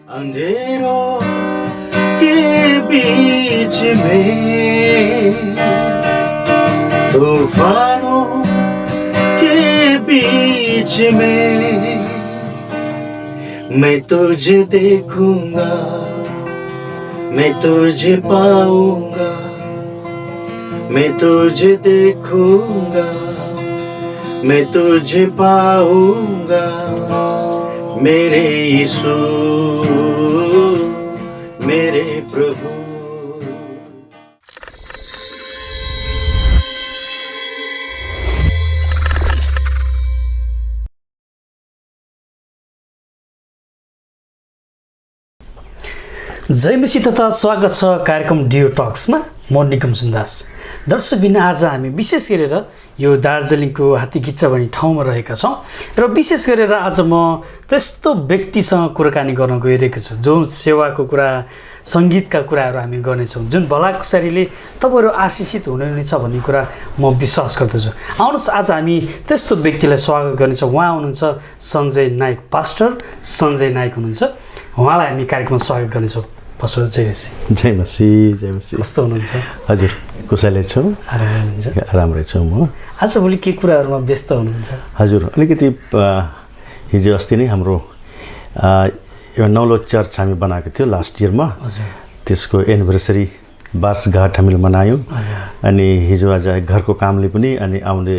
अंधेरों के बीच में, तूफानों के बीच में, मैं तुझे देखूंगा, मैं तुझे पाऊंगा, मैं तुझे देखूंगा, मैं तुझे पाऊंगा, मेरे यीशु, मेरे प्रभु। जय मसीह तथा स्वागत छ कार्यक्रम डियो टक्समा। म निकम सुन्दास। दर्शकबिन आज हामी विशेष गरेर यो दार्जिलिङको हात्तीगिच्चा भन्ने ठाउँमा रहेका छौँ र विशेष गरेर आज म त्यस्तो व्यक्तिसँग कुराकानी गर्न गइरहेको छु जुन सेवाको कुरा, सङ्गीतका कुराहरू हामी गर्नेछौँ, जुन भलाकुसारीले तपाईँहरू आशिषित हुनुहुनेछ भन्ने कुरा म विश्वास गर्दछु। आउनुहोस् आज हामी त्यस्तो व्यक्तिलाई स्वागत गर्नेछौँ। उहाँ हुनुहुन्छ सञ्जय नाइक, पास्टर सञ्जय नाइक हुनुहुन्छ। उहाँलाई हामी कार्यक्रममा स्वागत गर्नेछौँ। पास्टर जय मसीह। जय मसीह, जय मसीह। कस्तो हुनुहुन्छ? हजुर कुशलै छु, राम्रै छु म। आजभोलि के कुराहरूमा व्यस्त हुनुहुन्छ? हजुर अलिकति हिजो अस्ति नै हाम्रो एउटा नौलो चर्च हामी बनाएको थियो लास्ट इयरमा, त्यसको एनिभर्सरी वर्षगाँठ हामीले मनायौँ। अनि हिजो आज घरको कामले पनि अनि आउने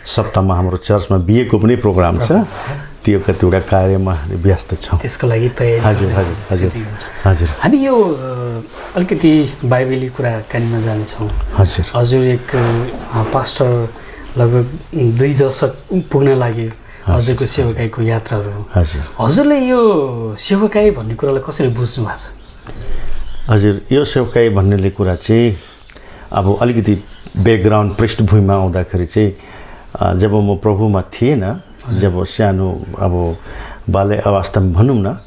सप्ताहमा हाम्रो चर्चमा बिहेको पनि प्रोग्राम छ, त्यो कतिवटा कार्यमा व्यस्त छौँ, त्यसको लागि तयारी। हजुर हजुर हजुर हजुर हामी यो अलिकति बाइबली कुराकानीमा जानेछौँ। हजुर हजुर एक पास्टर लगभग 2 दशक पुग्न लाग्यो हजुरको सेवकाईको यात्राहरू। हजुर हजुरले यो सेवकाई भन्ने कुरालाई कसरी बुझ्नु भएको छ? हजुर यो सेवकाई भन्ने कुरा चाहिँ अब अलिकति ब्याकग्राउन्ड पृष्ठभूमिमा आउँदाखेरि चाहिँ जब म प्रभुमा थिएन, जब सानो अब बाल्य अवस्थामा भनौँ न,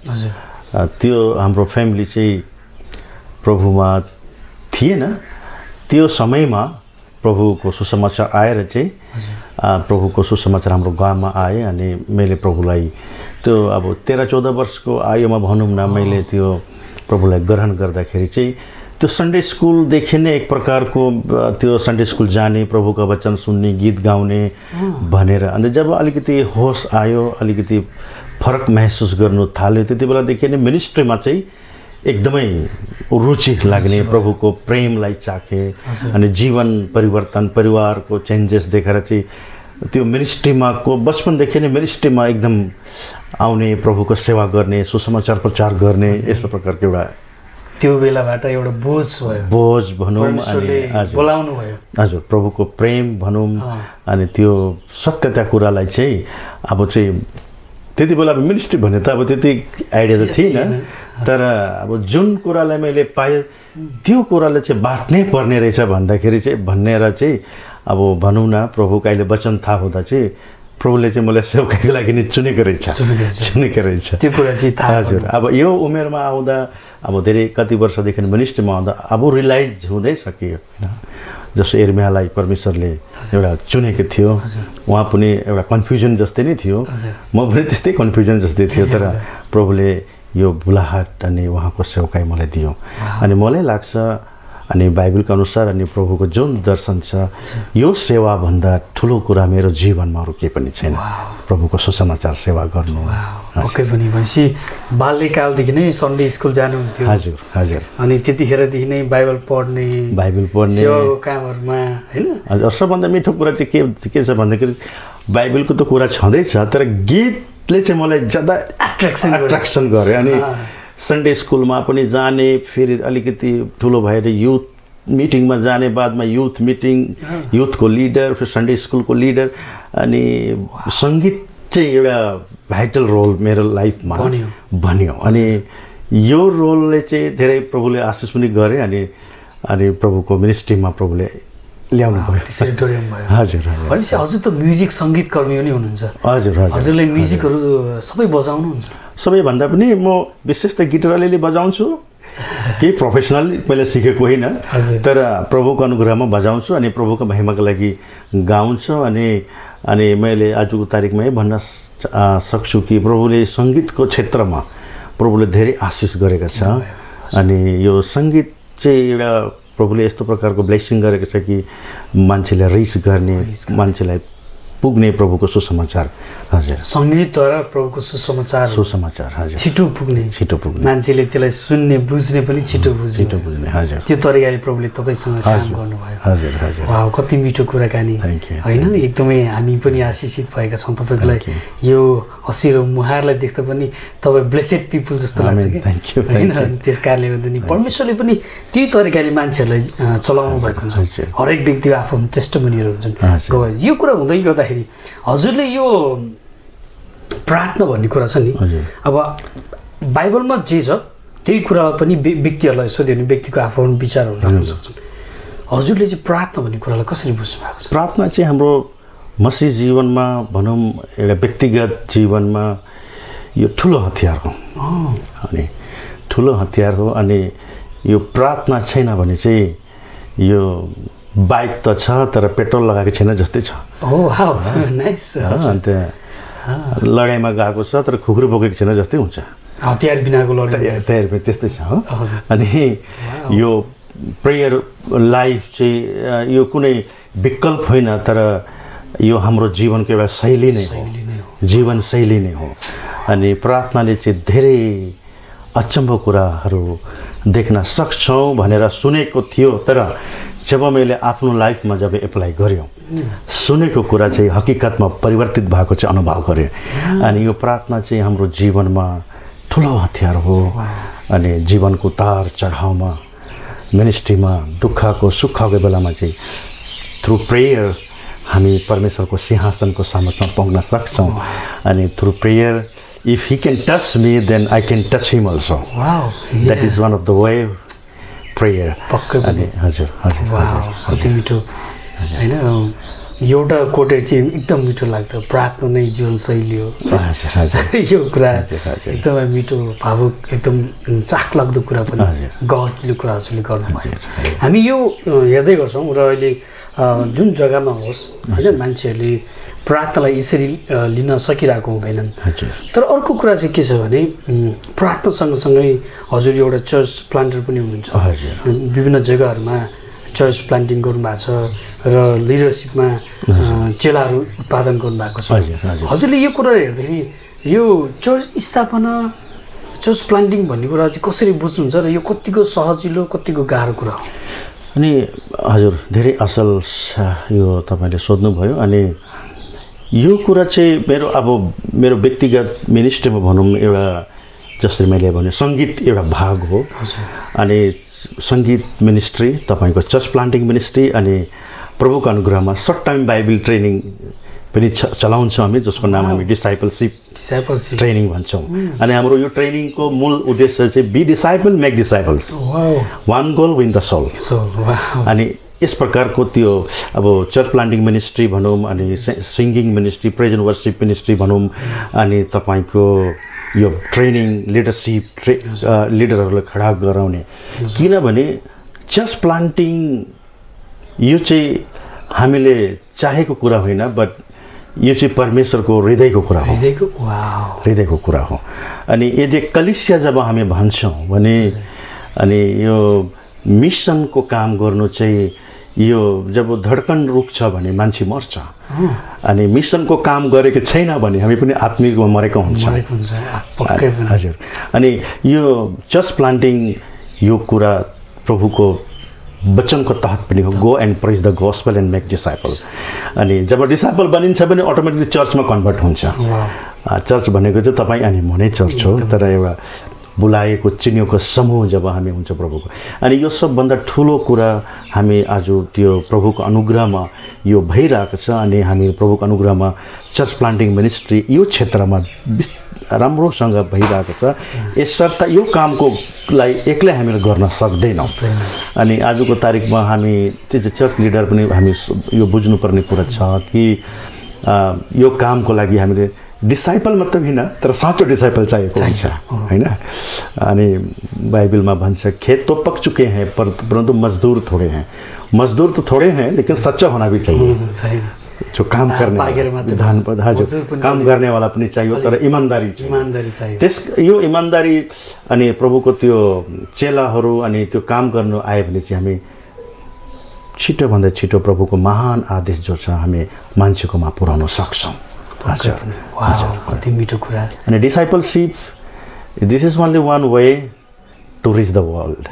त्यो हाम्रो फ्यामिली चाहिँ प्रभुमा थिएन। त्यो समयमा प्रभुको सुसमाचार आएर चाहिँ प्रभुको सुसमाचार हाम्रो गाउँमा आए अनि मैले प्रभुलाई त्यो अब 13-14 वर्षको आयुमा भनौँ न, मैले त्यो प्रभुलाई ग्रहण गर्दाखेरि चाहिँ त्यो सन्डे स्कुलदेखि नै एक प्रकारको त्यो सन्डे स्कुल जाने, प्रभुका वचन सुन्ने, गीत गाउने भनेर। अनि जब अलिकति होस आयो, अलिकति फरक महसुस गर्नु थाल्यो, त्यति बेलादेखि नै मिनिस्ट्रीमा चाहिँ एकदमै रुचि लाग्ने, प्रभुको प्रेमलाई चाखे अनि जीवन परिवर्तन, परिवारको चेन्जेस देखेर चाहिँ त्यो मिनिस्ट्रीमा को बचपनदेखि नै मिनिस्ट्रीमा एकदम आउने, प्रभुको सेवा गर्ने, सुसमाचार प्रचार गर्ने, यस्तो प्रकारको एउटा त्यो बेलाबाट एउटा बोझ भनौँ अनि बोलाउनु भयो। हजुर प्रभुको प्रेम भनौँ अनि त्यो सत्यता कुरालाई चाहिँ अब चाहिँ त्यति बेला मिनिस्ट्री भन्ने त अब त्यति आइडिया त थिएन, तर अब जुन कुरालाई मैले पाएँ त्यो कुरालाई चाहिँ बाँट्नै पर्ने रहेछ भन्दाखेरि चाहिँ भनेर चाहिँ अब भनौँ न, प्रभुको अहिले वचन थाहा हुँदा चाहिँ प्रभुले चाहिँ मलाई सेवकाईको लागि नै चुनेको रहेछ त्यो कुरा चाहिँ थाहा। हजुर अब यो उमेरमा आउँदा, अब धेरै कति वर्षदेखि मिनिस्ट्रीमा आउँदा अब रियलाइज हुँदै सकियो होइन, जस्तो एर्मियालाई परमेश्वरले एउटा चुनेको थियो, उहाँ पनि एउटा कन्फ्युजन जस्तै नै थियो, म पनि त्यस्तै कन्फ्युजन जस्तै थियो, तर प्रभुले यो बुलाहट अनि उहाँको सेवकाई मलाई दियो। अनि मलाई लाग्छ अनि बाइबलको अनुसार अनि प्रभुको जुन दर्शन छ, यो सेवाभन्दा ठुलो कुरा मेरो जीवनमा अरू केही पनि छैन, प्रभुको सुसमाचार सेवा गर्नु। पक्कै पनि भनेपछि बाल्यकालदेखि नै सन्डे स्कुल जानुहुन्थ्यो? हजुर हजुर। अनि त्यतिखेरदेखि नै बाइबल पढ्ने सेवाको कामहरूमा होइन? हजुर सबभन्दा मिठो कुरा चाहिँ के छ भन्दाखेरि बाइबलको त कुरा छँदैछ, तर गीतले चाहिँ मलाई ज्यादा एट्र्याक्सन गर्यो। अनि सन्डे स्कुलमा पनि जाने, फेरि अलिकति ठुलो भएर युथ मिटिङमा जाने, बादमा युथ मिटिङ, युथको लिडर, फिर सन्डे स्कुलको लिडर। अनि सङ्गीत चाहिँ एउटा भाइटल रोल मेरो लाइफमा बन्यो। अनि यो रोलले चाहिँ धेरै प्रभुले आशिष पनि गरे अनि प्रभुको मिनिस्ट्रीमा प्रभुले ल्याउनु भयो। हजुर भनेपछि हजुर त म्युजिक सङ्गीत कर्मी पनि हुनुहुन्छ? हजुर हजुर। हजुरले म्युजिकहरू सबै बजाउनुहुन्छ? सबैभन्दा पनि म विशेष त गिटार अलिअलि बजाउँछु, केही प्रोफेसनल मैले सिकेको होइन, तर प्रभुको अनुग्रहमा बजाउँछु अनि प्रभुको महिमाको लागि गाउँछु। अनि मैले आजको तारिकमा भन्न सक्छु कि प्रभुले सङ्गीतको क्षेत्रमा प्रभुले धेरै आशिष गरेका छ। अनि यो सङ्गीत चाहिँ एउटा प्रभुले यस्तो प्रकारको ब्लेसिङ गरेको छ कि मान्छेलाई रिच गर्ने, मान्छेलाई पुग्ने प्रभुको सुसमाचार। हजुर, सङ्गीतद्वारा प्रभुको सुसमाचार हजुर छिटो पुग्ने, मान्छेले त्यसलाई सुन्ने बुझ्ने पनि छिटो बुझ्ने। हजुर, त्यो तरिकाले प्रभुले तपाईँसँग काम गर्नुभयो। हजुर हजुर। वाह, कति मिठो कुराकानी होइन। एकदमै हामी पनि आशिषित भएका छौँ। तपाईँलाई यो हँसी र मुहारलाई देख्दा पनि तपाईँ ब्लेसेड पिपुल जस्तो लाग्छ कि होइन। त्यस कारणले गर्दा नि परमेश्वरले पनि त्यही तरिकाले मान्छेहरूलाई चलाउनु भएको हुन्छ। हरेक व्यक्तिको आफ्नो टेस्टिमोनीहरू हुन्छन्। यो कुरा हुँदै गर्दाखेरि हजुरले यो प्रार्थना भन्ने कुरा छ नि, अब बाइबलमा जे छ त्यही कुरा पनि व्यक्तिहरूलाई सोध्यो भने व्यक्तिको आफ्नो विचारहरू राख्न सक्छन्। हजुरले चाहिँ प्रार्थना भन्ने कुरालाई कसरी बुझ्नु भएको छ? प्रार्थना चाहिँ हाम्रो मसीह जीवनमा भनौँ, एउटा व्यक्तिगत जीवनमा यो ठुलो हतियार हो। अनि ठुलो हतियार हो। अनि यो प्रार्थना छैन भने चाहिँ यो बाइक त छ तर पेट्रोल लगाएको छैन जस्तै छ। अन्त लडाइँमा गएको छ तर खुकुरी बोकेको छैन जस्तै हुन्छ। हतियार बिनाको लडाइँ तयार त्यस्तै छ हो। अनि यो प्रेयर लाइफ चाहिँ यो कुनै विकल्प होइन, तर यो हाम्रो जीवनको एउटा शैली नै हो, जीवनशैली नै हो। अनि प्रार्थनाले चाहिँ धेरै अचम्म कुराहरू देख्न सक्छौँ भनेर सुनेको थियो, तर जब मैले आफ्नो लाइफमा जब एप्लाई गऱ्यो, सुनेको कुरा चाहिँ हकीकतमा परिवर्तित भएको चाहिँ अनुभव गरेँ। अनि यो प्रार्थना चाहिँ हाम्रो जीवनमा ठुलो हतियार हो। अनि जीवनको उतार चढावमा, मिनिस्ट्रीमा, दुःखको सुखको बेलामा चाहिँ थ्रु प्रेयर हामी परमेश्वरको सिंहासनको सामर्थ्यमा पुग्न सक्छौँ। अनि through prayer, if he can touch me, then I can touch him also. Wow, yeah. That is one of the way prayer. अनि हजुर हजुर हजुर कति मिठो होइन। एउटा कोटेड चाहिँ एकदम मिठो लाग्छ, प्रार्थना नै जीवनशैली हो। यो कुरा एकदमै मिठो, भावुक, एकदम चाखलाग्दो कुरा पनि, गहकिलो कुरा हजुरले गर्नुभयो। हामी यो हेर्दै गर्छौँ र अहिले जुन जग्गामा होस् होइन, मान्छेहरूले प्रार्थनालाई यसरी लिन सकिरहेको हुँदैनन्। तर अर्को कुरा चाहिँ के छ भने प्रार्थना सँगसँगै हजुर एउटा चर्च प्लान्टर पनि हुनुहुन्छ। विभिन्न जग्गाहरूमा चर्च प्लान्टिङ गर्नुभएको छ र लिडरसिपमा चेलाहरू उत्पादन गर्नुभएको छ। हजुरले यो कुरा हेर्दाखेरि यो चर्च स्थापना, चर्च प्लान्टिङ भन्ने कुरा चाहिँ कसरी बुझ्नुहुन्छ र यो कतिको सजिलो, कतिको गाह्रो कुरा हो? अनि हजुर, धेरै असल यो तपाईँले सोध्नुभयो। अनि यो कुरा चाहिँ मेरो व्यक्तिगत मिनिस्ट्रीमा भनौँ, एउटा जसरी मैले भने सङ्गीत एउटा भाग हो। अनि सङ्गीत मिनिस्ट्री, तपाईँको चर्च प्लान्टिङ मिनिस्ट्री, अनि प्रभुको अनुग्रहमा सर्ट टाइम बाइबल ट्रेनिङ पनि चलाउँछौँ हामी, जसको नाम हामी डिसाइपलसिप ट्रेनिङ भन्छौँ। अनि हाम्रो यो ट्रेनिङको मूल उद्देश्य चाहिँ be disciple make disciples, one goal win the soul. अनि यस प्रकारको त्यो अब चर्च प्लान्टिङ मिनिस्ट्री भनौँ, अनि singing ministry, praise and worship ministry भनौँ, अनि तपाईँको यो ट्रेनिङ, लिडरसिप लिडरहरूलाई खडा गराउने। किनभने चर्च प्लान्टिङ यो चाहिँ हामीले चाहेको कुरा होइन, बट यो चाहिँ परमेश्वरको हृदयको कुरा हो, हृदयको कुरा हो। अनि यदि कलिसिया जब हामी भन्छौँ भने, अनि यो मिसनको काम गर्नु चाहिँ यो जब धड्कन रुक्छ भने मान्छे मर्छ। अनि मिसनको काम गरेको छैन भने हामी पनि आत्मिकमा मरेको हुन्छ। हजुर। अनि यो चर्च प्लान्टिङ यो कुरा प्रभुको वचनको तहत पनि हो, go and praise the gospel and make disciple. अनि जब डिसाइपल बनिन्छ भने अटोमेटिकली चर्चमा कन्भर्ट हुन्छ। चर्च भनेको चाहिँ तपाईँ अनि म नै चर्च हो, तर एउटा बुलाएको चिनिएको समूह जब हामी हुन्छ प्रभुको। अनि यो सबभन्दा ठुलो कुरा हामी आज त्यो प्रभुको अनुग्रहमा यो भइरहेको छ। अनि हामी प्रभुको अनुग्रहमा चर्च प्लान्टिङ मिनिस्ट्री यो क्षेत्रमा राम्रोसँग भइरहेको छ। यसर्थ यो कामको लागि एक्लै हामीले गर्न सक्दैनौँ। अनि आजको तारिकमा हामी त्यो चाहिँ चर्च लिडर पनि हामी यो बुझ्नुपर्ने कुरा छ कि यो कामको लागि हामीले डिसाइपल मात्र होइन, तर साँचो डिसाइपल चाहिएको हुन्छ होइन। अनि बाइबलमा भन्छ खेत तो पक चुके हैं परंतु मजदूर थोड़े हैं। मजदूर तो थोड़े हैं लेकिन सच्चा होना भी चाहिए। जो काम गर्ने पाकेर मात्र हजुर काम गर्नेवाला पनि चाहियो तर इमान्दारी चाहियो इमान्दारी चाहियो यो इमान्दारी अनि प्रभुको त्यो चेलाहरू अनि त्यो काम गर्नु आयो भने चाहिँ हामी छिटोभन्दा छिटो प्रभुको महान आदेश जो छ हामी मान्छेकोमा पुर्याउन सक्छौँ हजुर कति मिठो कुरा अनि discipleship this is only one way to reach the world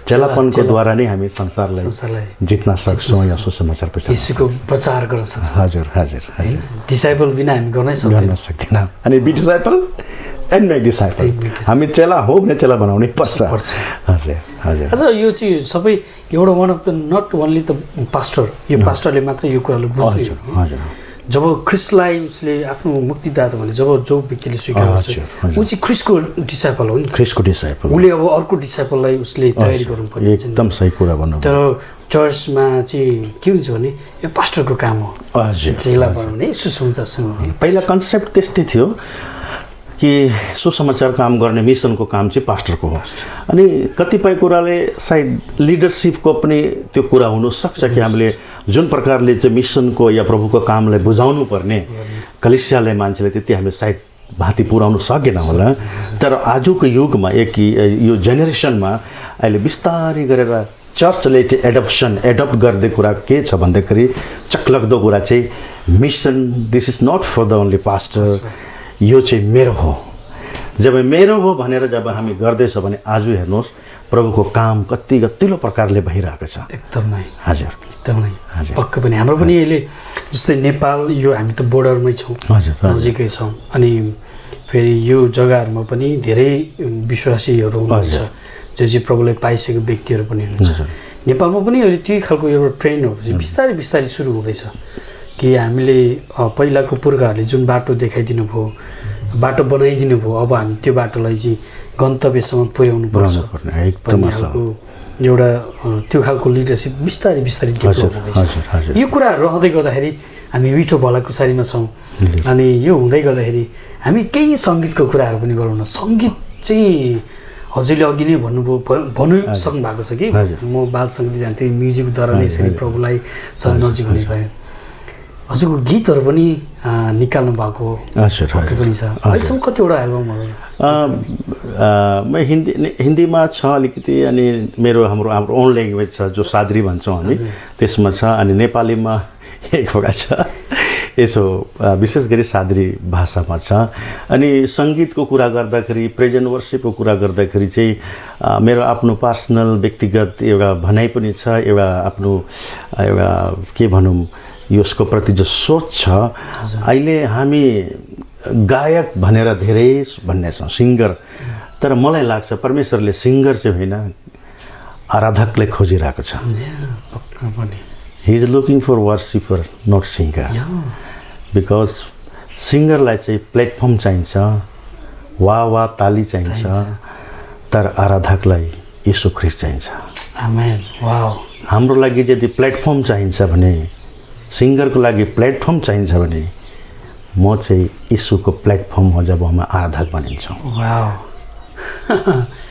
चेलापनको द्वारा नै हामी संसारलाई जित्न सक्छौँ या सुसमाचार प्रचार गर्न सक्छौँ हजुर हजुर हजुर डिसाइपल बिना हामी गर्न सक्दैनौँ अनि be disciple and make disciple हामी चेला हो भने चेला बनाउनै पर्छ हजुर हजुर अझ यो चाहिँ सबै एउटा one of the not only the pastor यो पास्टरले मात्र यो कुरालाई बुझ्यो हजुर जब ख्रिस्टलाई उसले आफ्नो मुक्तिदाता भने जब जो व्यक्तिले स्वीकार गर्छ ऊ चाहिँ ख्रिस्टको डिसाइपल हो नि ख्रिस्टको डिसाइपल उसले अब अर्को डिसाइपललाई उसले तयारी गर्नु पर्यो एकदम सही कुरा भन्नु तर चर्चमा चाहिँ के हुन्छ भने यो पास्टरको काम हो चेला बनाउने सुसमाचार सुनाउने पहिला कन्सेप्ट त्यस्तै थियो कि सुसमाचार काम गर्ने मिसनको काम चाहिँ पास्टरको हो अनि कतिपय कुराले सायद लिडरसिपको पनि त्यो कुरा हुनसक्छ कि हामीले जुन प्रकारले चाहिँ मिसनको या प्रभुको कामलाई बुझाउनु पर्ने कलिसियालाई मान्छेले त्यति हामीले सायद भाती पुर्याउनु सकेन होला तर आजको युगमा यो जेनेरेसनमा अहिले बिस्तारै गरेर चर्चले एडप्ट गर्दै कुरा के छ भन्दाखेरि चक्लग्दो कुरा चाहिँ mission this is not for the only pastor यो चाहिँ मेरो हो जब मेरो हो भनेर जब हामी गर्दैछौँ भने आज हेर्नुहोस् प्रभुको काम कति गतिलो प्रकारले भइरहेको छ एकदमै हजुर एकदमै पक्कै पनि हाम्रो पनि अहिले जस्तै नेपाल यो हामी त बोर्डरमै छौँ नजिकै छौँ अनि फेरि यो जग्गाहरूमा पनि धेरै विश्वासीहरू हुनुहुन्छ जो चाहिँ प्रभुलाई पाइसकेको व्यक्तिहरू पनि हुनुहुन्छ नेपालमा पनि अहिले त्यही खालको एउटा ट्रेन्डहरू चाहिँ बिस्तारै बिस्तारै सुरु हुँदैछ कि हामीले पहिलाको पुर्खाहरूले जुन बाटो देखाइदिनु भयो बाटो बनाइदिनु भयो अब हामी त्यो बाटोलाई चाहिँ गन्तव्यसम्म पुर्याउनु पर्छ एउटा त्यो खालको लिडरसिप बिस्तारै बिस्तारै डेभलप हुँदैछ यो कुराहरू रहँदै गर्दाखेरि हामी मिठो भलाकुसारीमा छौँ अनि यो हुँदै गर्दाखेरि हामी केही सङ्गीतको कुराहरू पनि गरौँ न सङ्गीत चाहिँ हजुरले अघि नै भन्नु सक्नु भएको छ कि म बाल सङ्गीत जान्थेँ म्युजिकद्वारा नै यसरी प्रभुलाई नजिक हुने भयो हजुरको गीतहरू पनि निकाल्नु भएको पनि छ अहिलेसम्म कतिवटा एल्बमहरू म हिन्दीमा छ अलिकति अनि हाम्रो ओन ल्याङ्ग्वेज छ जो सादरी भन्छौँ हामी त्यसमा छ अनि नेपालीमा एक प्रकार छ यसो विशेष गरी सादरी भाषामा छ अनि सङ्गीतको कुरा गर्दाखेरि प्रेजेन्ट वर्सिपको कुरा गर्दाखेरि चाहिँ मेरो आफ्नो पर्सनल व्यक्तिगत एउटा भनाइ पनि छ एउटा आफ्नो एउटा के भनौँ यसको प्रति जो सोच छ अहिले हामी गायक भनेर धेरै भन्ने छौँ सिङ्गर तर मलाई लाग्छ परमेश्वरले सिङ्गर चाहिँ होइन आराधकलाई खोजिरहेको छ he is looking for worshipper not singer because सिङ्गरलाई चाहिँ प्लेटफर्म चाहिन्छ वा ताली चाहिन्छ तर आराधकलाई यीशु ख्रीष्ट चाहिन्छ हाम्रो लागि यदि प्लेटफर्म चाहिन्छ भने सिङ्गरको लागि प्लेटफर्म चाहिन्छ भने म चाहिँ यीशुको प्लेटफर्म हो जब म आराधक बनिन्छौँ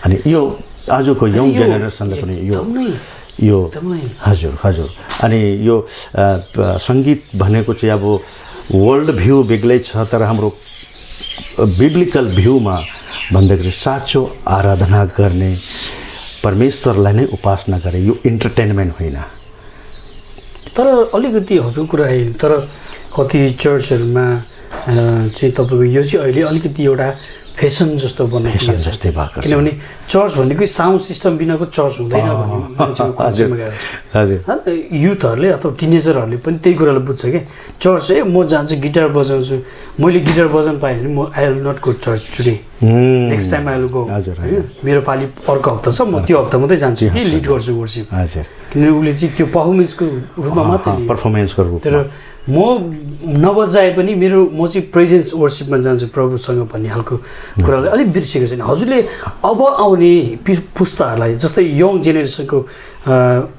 अनि यो आजको यङ जेनेरेसनले पनि यो हजुर हजुर अनि यो सङ्गीत भनेको चाहिँ अब वर्ल्ड भ्यू बेग्लै छ तर हाम्रो बिब्लिकल भ्यूमा भन्दाखेरि साँचो आराधना गर्ने परमेश्वरलाई नै उपासना गरे यो इन्टरटेनमेन्ट होइन तर अलिकति हजुर कुरा होइन तर कति चर्चहरूमा चाहिँ तपाईँको यो चाहिँ अहिले अलिकति एउटा फेसन जस्तो बनेको जस्तै भएको छ किनभने चर्च भनेको साउन्ड सिस्टम बिनाको चर्च हुँदैन भन्ने मान्छेको युथहरूले अथवा टिनेजरहरूले पनि त्यही कुरालाई बुझ्छ क्या चर्च है म जान्छु गिटार बजाउँछु मैले गिटार बजाउनु पाएँ भने म I will not go church today next time I will go होइन मेरो पालि अर्को हप्ता छ म त्यो हप्ता मात्रै जान्छु कि लिड गर्छु वर्सिप किनभने उसले चाहिँ त्यो पर्फर्मेन्सको रूपमा मात्रै पर्फर्मेन्सको रूपमा तर म नबजाए पनि म चाहिँ प्रेजेन्स वर्सिपमा जान्छु प्रभुसँग भन्ने खालको कुरालाई अलिक बिर्सेको छैन हजुरले अब आउने पुस्ताहरूलाई जस्तै यङ जेनेरेसनको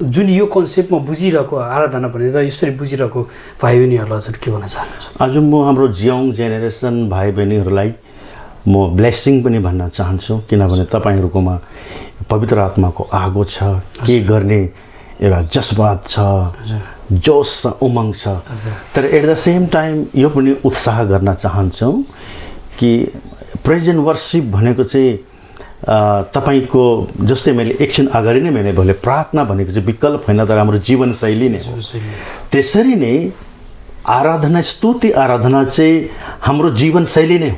जुन यो कन्सेप्टमा बुझिरहेको आराधना भनेर यसरी बुझिरहेको भाइ बहिनीहरूलाई हजुर के भन्न चाहनुहुन्छ आज म हाम्रो यङ जेनेरेसन भाइ बहिनीहरूलाई म ब्लेसिङ पनि भन्न चाहन्छु किनभने तपाईँहरूकोमा पवित्र आत्माको आगो छ के गर्ने एउटा जज्बात छ जोस छ, उमङ्ग छ। तर एट द सेम टाइम यो पनि उत्साह गर्न चाहन्छौँ कि प्रेज एन्ड वर्सिप भनेको चाहिँ तपाईँको जस्तै मैले एकछिन अगाडि नै मैले भने प्रार्थना भनेको चाहिँ विकल्प होइन तर हाम्रो जीवनशैली नै हो। त्यसरी नै आराधना, स्तुति आराधना चाहिँ हाम्रो जीवनशैली नै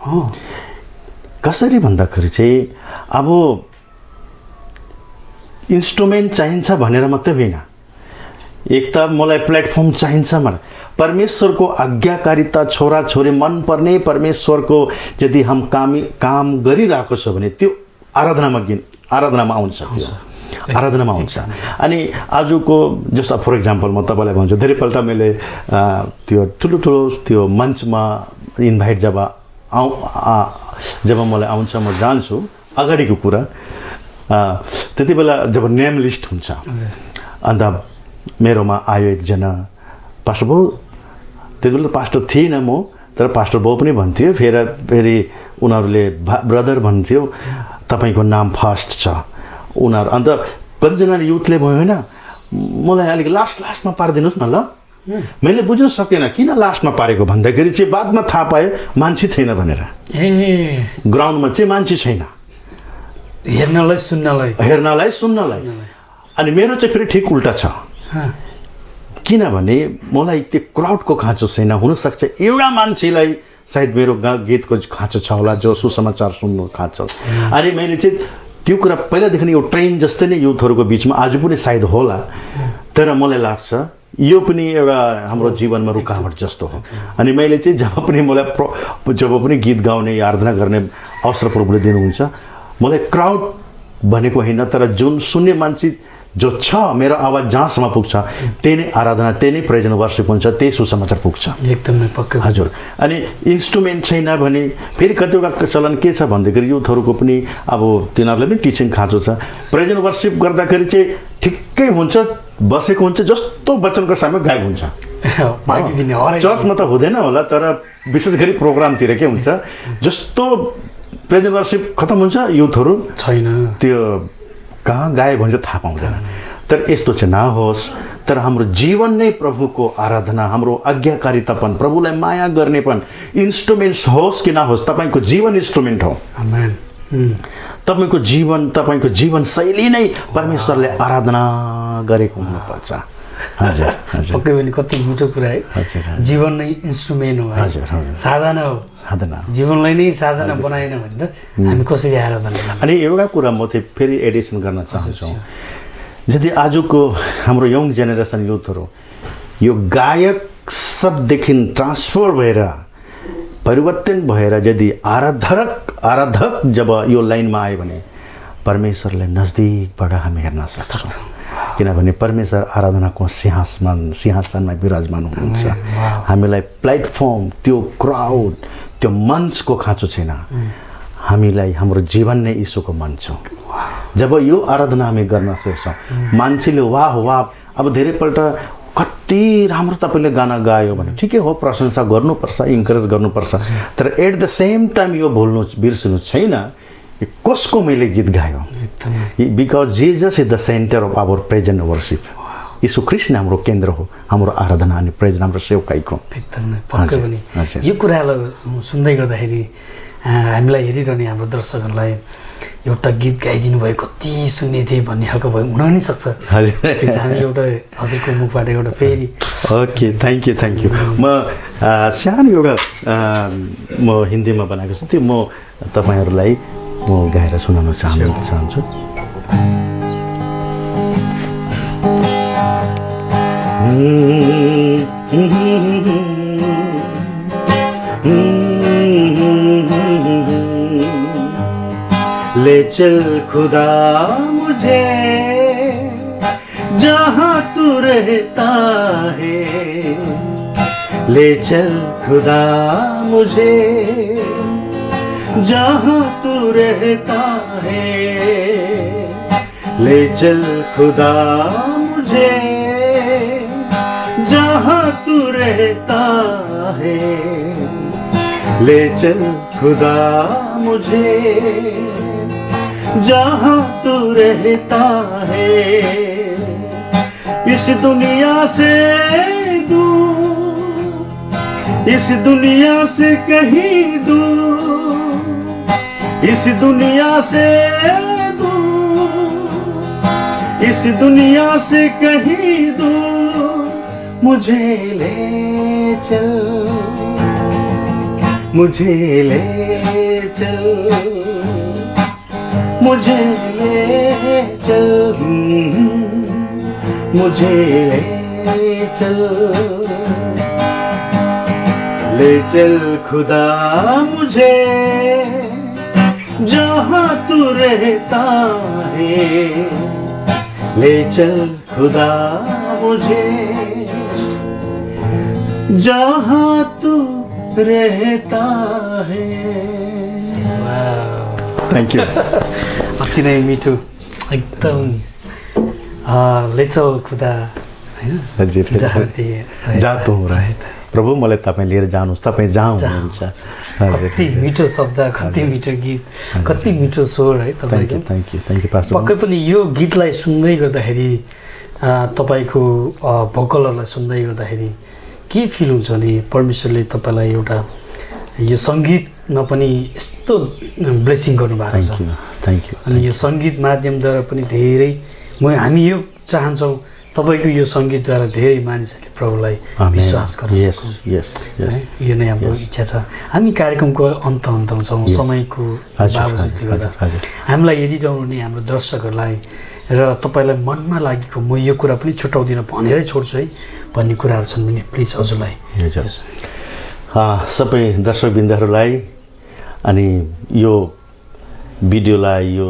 हो। कसरी भन्दाखेरि चाहिँ अब इन्स्ट्रुमेन्ट चाहिन्छ भनेर मात्रै होइन, एक त मलाई प्लेटफर्म चाहिन्छ मलाई परमेश्वरको आज्ञाकारिता, छोराछोरी मनपर्ने परमेश्वरको यदि हम काम गरिरहेको छ भने त्यो आराधनामा आउँछ, त्यो आराधनामा आउँछ। अनि आजको जस्तो फर इक्जाम्पल म तपाईँलाई भन्छु, धेरैपल्ट मैले त्यो ठुलो त्यो मञ्चमा इन्भाइट जब मलाई आउँछ म जान्छु, अगाडिको कुरा त्यति बेला जब नेम लिस्ट हुन्छ अन्त मेरोमा आयो एकजना पास्टर बाउ, त्यति बेला त पास्टर थिइनँ म, तर पास्टर बाउ पनि भन्थ्यो, फेरि उनीहरूले ब्रदर भन्थ्यो, तपाईँको नाम फर्स्ट छ उनीहरू। अन्त कतिजनाले युथले भयो होइन मलाई अलिक लास्टमा पारिदिनुहोस् न ल। मैले बुझ्न सकेन किन लास्टमा पारेको भन्दाखेरि चाहिँ बादमा थाहा पायो मान्छे छैन भनेर। ग्राउन्डमा चाहिँ मान्छे छैन, हेर्नलाई सुन्नलाई। अनि मेरो चाहिँ फेरि ठिक उल्टा छ, किनभने मलाई त्यो क्राउडको खाँचो छैन। हुनसक्छ एउटा मान्छेलाई सायद मेरो गीतको खाँचो छ होला, जो सुसमाचार सुन्नु खाँचो। अनि मैले चाहिँ त्यो कुरा पहिलादेखि यो ट्रेन जस्तै नै युथहरूको बिचमा आज पनि सायद होला, तर मलाई लाग्छ यो पनि एउटा हाम्रो जीवनमा रुकावट जस्तो हो। अनि मैले चाहिँ जब पनि गीत गाउने, आराधना गर्ने अवसर प्रभुले दिनुहुन्छ, मलाई क्राउड भनेको होइन, तर जुन सुन्ने मान्छे जो छ, मेरो आवाज जहाँसम्म पुग्छ त्यही नै आराधना, त्यही नै प्रेज एन्ड वर्सिप हुन्छ, त्यही सुसमाचार पुग्छ। एकदमै पक्का हजुर। अनि इन्स्ट्रुमेन्ट छैन भने फेरि कतिवटा चलन के छ भन्दाखेरि युथहरूको पनि अब तिनीहरूलाई पनि टिचिङ खाँचो छ। प्रेज एन्ड वर्सिप गर्दाखेरि चाहिँ ठिक्कै हुन्छ, बसेको हुन्छ, जस्तो वचनको सामु गायब हुन्छ। चर्चमा त हुँदैन होला, तर विशेष गरी प्रोग्रामतिर के हुन्छ, जस्तो प्रेज एन्ड वर्सिप खतम हुन्छ युथहरू छैन, त्यो कहाँ गायब हुन्छ थाहा पाउँदैन। तर यस्तो चाहिँ नहोस्, तर हाम्रो जीवन नै प्रभुको आराधना, हाम्रो आज्ञाकारितापन, प्रभुलाई माया गर्नेपन इन्स्ट्रुमेन्ट्स होस् कि नहोस्, तपाईँको जीवन इन्स्ट्रुमेन्ट हो। तपाईँको जीवन शैली नै परमेश्वरले आराधना गरेको हुनुपर्छ। हजुर हजुर, पक्कै पनि कति मिठो कुरा है। जीवन नै इन्स्ट्रुमेन्ट हो। हजुर हजुर, साधना हो, साधना। जीवनलाई नै साधना बनाएन भने त हामी कसरी आराधना। अनि एउटा कुरा म चाहिँ फेरि एडिसन गर्न चाहन्छु, यदि आजको हाम्रो यङ जेनेरेसन युथहरू यो गायक सबदेखि ट्रान्सफर भएर परिवर्तन भएर यदि आराधक जब यो लाइनमा आयो भने परमेश्वरलाई नजदिकबाट हामी हेर्न सक्छौँ। किनभने परमेश्वर आराधनाको सिंहासनमा विराजमान हुनुहुन्छ। हामीलाई प्लेटफर्म, त्यो क्राउड, त्यो मञ्चको खाँचो छैन, हामीलाई हाम्रो जीवन नै यीशुको मञ्च हो। जब यो आराधना हामी गर्न सक्छौँ, मान्छेले वाह वाह, अब धेरैपल्ट कति राम्रो तपाईँले गाना गायो भने ठिकै हो, प्रशंसा गर्नुपर्छ, इन्करेज गर्नुपर्छ, तर एट द सेम टाइम यो बिर्सनु छैन कसको मैले गीत गायो। Because Jesus is the centre of our praise and worship. यीशु ख्रीष्ट नै हाम्रो केन्द्र हो, हाम्रो आराधना अनि प्रेज, हाम्रो सेवकाईको। एकदमै पक्कै पनि यो कुरालाई सुन्दै गर्दाखेरि हामीलाई हेरिरहने हाम्रो दर्शकहरूलाई एउटा गीत गाइदिनु भयो, कति सुन्ने थिएँ भन्ने खालको भयो, हुन नि सक्छ। हामी एउटा हजुरको मुखबाट एउटा फेरि ओके, थ्याङ्क यू। म सानो एउटा म हिन्दीमा बनाएको छु, त्यो म तपाईँहरूलाई म गाएर सुनाउन चाहन्छु। ले चल खुदा मुझे जहाँ तू रहता है, ले चल खुदा मुझे जहाँ तू रहता है, ले चल खुदा मुझे जहाँ तू रहता है, ले चल खुदा मुझे जहाँ तू रहता है। इस दुनिया से दूर, इस दुनिया से कहीं दूर, इस दुनिया से दूर, इस दुनिया से कहीं दूर मुझे ले चल, मुझे ले चल, मुझे ले चल, मुझे ले चल, ले चल खुदा मुझे जहाँ तू रहता है, ले चल खुदा मुझे जहाँ तू रहता है। Thank you. अति नै मिठो एकदम ले चल खुदा होइन हजुर जहाँ तू रहता प्रभु मलाई तपाईँ लिएर जानुहोस्, तपाईँ जहाँ हुनुहुन्छ। कति मिठो शब्द, कति मिठो गीत, कति मिठो स्वर है तपाईँको। Thank you pastor. पक्कै पनि यो गीतलाई सुन्दै गर्दाखेरि तपाईँको भोकलहरूलाई सुन्दै गर्दाखेरि के फिल हुन्छ भने परमेश्वरले तपाईँलाई एउटा यो सङ्गीतमा पनि यस्तो ब्लेसिङ गर्नुभएको छ। Thank you. अनि यो सङ्गीत माध्यमद्वारा पनि धेरै हामी यो चाहन्छौँ तपाईँको यो सङ्गीतद्वारा धेरै मानिसहरूले प्रभुलाई विश्वास गर्न सकौँ। यो नै हाम्रो इच्छा छ। हामी कार्यक्रमको अन्त छौँ, समयको बावजुदले गर्दा हामीलाई हेरिरहनु नै हाम्रो दर्शकहरूलाई र तपाईँलाई मनमा लागेको म यो कुरा पनि छुट्याउँदिनँ भनेरै छोड्छु है भन्ने कुराहरू छन् भने प्लिज हजुरलाई। सबै दर्शकवृन्दहरूलाई अनि यो भिडियोलाई यो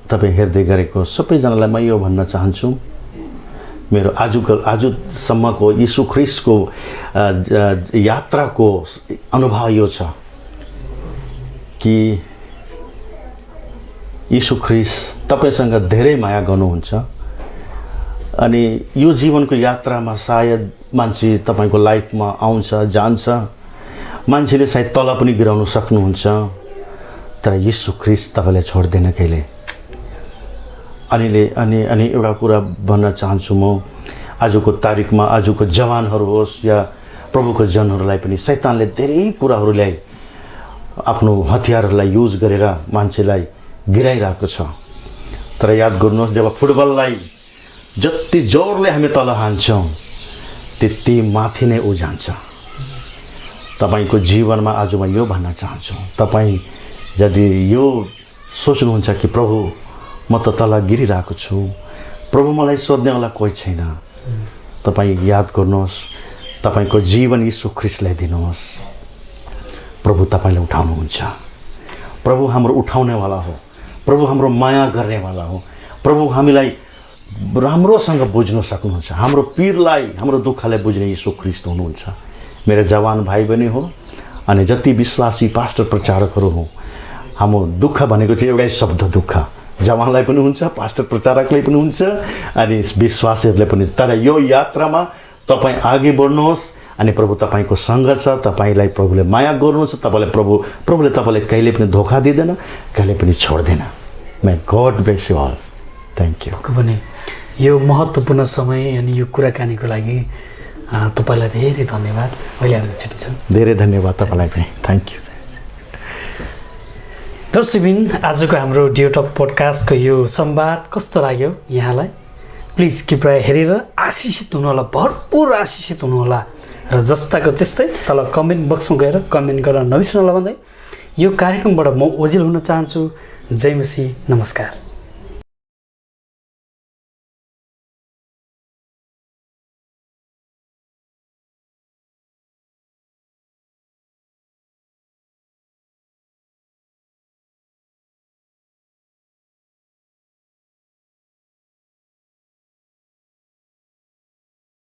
तपाईँ हेर्दै गरेको सबैजनालाई म यो भन्न चाहन्छु, मेरो आजसम्मको यीशु ख्रिस्टको यात्राको अनुभव यो छ कि यीशु ख्रिस्ट तपाईसँग धेरै माया गर्नुहुन्छ। अनि यो जीवनको यात्रामा सायद मान्छे तपाईँको लाइफमा आउँछ जान्छ, मान्छेले सायद तल पनि गिराउन सक्नुहुन्छ, तर यीशु ख्रिस्ट तपाईँलाई छोड्दैन कहिले। अनि एउटा कुरा भन्न चाहन्छु म, आजको तारिकमा आजको जवानहरू होस् या प्रभुको जनहरूलाई पनि शैतानले धेरै कुराहरू ल्याइ आफ्नो हतियारहरूलाई युज गरेर मान्छेलाई गिराइरहेको छ। तर याद गर्नुहोस्, जब फुटबललाई जति जोरले हामी तल हान्छौँ त्यति माथि नै ऊ जान्छ। तपाईँको जीवनमा आज म यो भन्न चाहन्छु, तपाईँ यदि यो सोच्नुहुन्छ कि प्रभु म त तल गिरिरहेको छु, प्रभु मलाई सोध्नेवाला कोही छैन, तपाईँ याद गर्नुहोस्, तपाईँको जीवन यीशु ख्रिस्टलाई दिनुहोस्। प्रभु तपाईँलाई उठाउनुहुन्छ। प्रभु हाम्रो उठाउनेवाला हो, प्रभु हाम्रो माया गर्नेवाला हो, प्रभु हामीलाई राम्रोसँग बुझ्न सक्नुहुन्छ, हाम्रो पीरलाई हाम्रो दुःखलाई बुझ्ने यीशु ख्रिस्ट हुनुहुन्छ। मेरो जवान भाइ बहिनी हो अनि जति विश्वासी पास्टर प्रचारकहरू हो, हाम्रो दुःख भनेको चाहिँ एउटै शब्द दुःख, जवानलाई पनि हुन्छ, पास्टर प्रचारकलाई पनि हुन्छ अनि विश्वासीहरूलाई पनि। तर यो यात्रामा तपाईँ अघि बढ्नुहोस् अनि प्रभु तपाईँको सँग छ, तपाईँलाई प्रभुले माया गर्नुहुन्छ, प्रभुले तपाईँलाई कहिले पनि धोका दिँदैन, कहिले पनि छोड्दैन। May God bless you all. Thank you. पनि यो महत्त्वपूर्ण समय अनि यो कुराकानीको लागि तपाईँलाई धेरै धन्यवाद। अहिले हाम्रो छुट्टी छ। धेरै धन्यवाद तपाईँलाई पनि। Thank you. दर्शकबिन, आजको हाम्रो डियोटक पोडकास्टको यो संवाद कस्तो लाग्यो यहाँलाई? प्लिज कृपया हेरेर आशिषित हुनुहोला, भरपुर आशिषित हुनुहोला र जस्ताको त्यस्तै तल कमेन्ट बक्समा गएर कमेन्ट गर्न नबिर्सनुहोला भन्दै यो कार्यक्रमबाट म ओझेल हुन चाहन्छु। जय मसीह, नमस्कार।